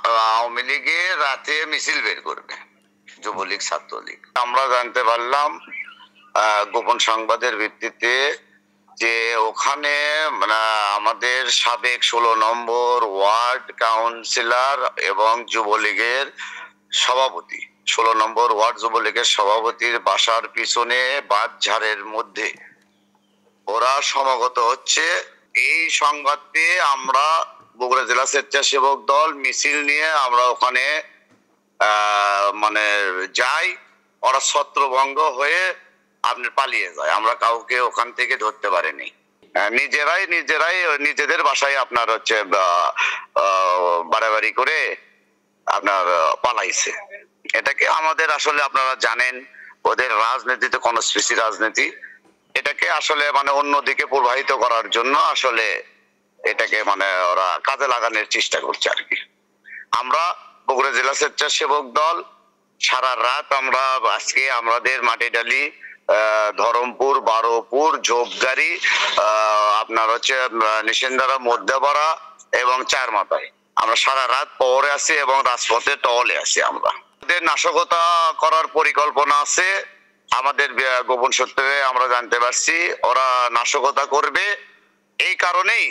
আওয়ামী লীগের রাতে মিছিল বের করবে, যুবলীগ ছাত্রলীগ। আমরা জানতে পারলাম গোপন সংবাদের ভিত্তিতে যে ওখানে আমাদের সাবেক 16 নম্বর ওয়ার্ড কাউন্সিলর এবং যুবলীগের সভাপতি, 16 নম্বর ওয়ার্ড যুবলীগের সভাপতির বাসার পিছনে বাঁশঝাড়ের মধ্যে ওরা সমাগত হচ্ছে। এই সংবাদ পেয়ে আমরা বগুড়া জেলা স্বেচ্ছাসেবক দল মিছিল নিয়ে আমরা ওখানে যাই। ওরা ছত্রভঙ্গ হয়ে আপনার পালিয়ে যায়, আমরা কাউকে ওখান থেকে ধরতে পারিনি। নিজেরাই নিজেদের বাসায় আপনার হচ্ছে বাড়াবাড়ি করে আপনার পালাইছে। এটাকে আমাদের আসলে আপনারা জানেন ওদের রাজনীতিতে কনস্পিরেসি রাজনীতি, এটাকে আসলে অন্যদিকে প্রবাহিত করার জন্য আসলে এটাকে ওরা কাজে লাগানোর চেষ্টা করছে আর কি। আমরা বগুড়া জেলা স্বেচ্ছাসেবক দল সারা রাত আমরা আজকে আমাদের মাটিডালি, ধরমপুর, বারোপুর, ঝোপগাড়ি, আপনার হচ্ছে নিশিন্দারা, মধ্যপাড়া এবং চারমাথায় আমরা সারা রাত পরে আছি এবং রাজপথে টহলে আছি। আমরা নাশকতা করার পরিকল্পনা আছে, আমাদের গোপন সূত্রে আমরা জানতে পারছি ওরা নাশকতা করবে। এই কারণেই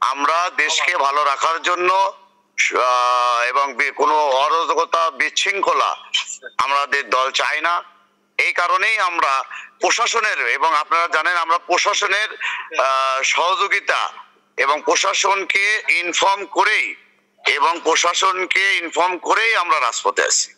আমরা দেশকে ভালো রাখার জন্য এবং কোনো অরাজকতা বিশৃঙ্খলা আমাদের দল চায় না। এই কারণেই আমরা প্রশাসনের এবং আপনারা জানেন আমরা প্রশাসনের সহযোগিতা এবং প্রশাসনকে ইনফর্ম করেই আমরা রাজপথে আছি।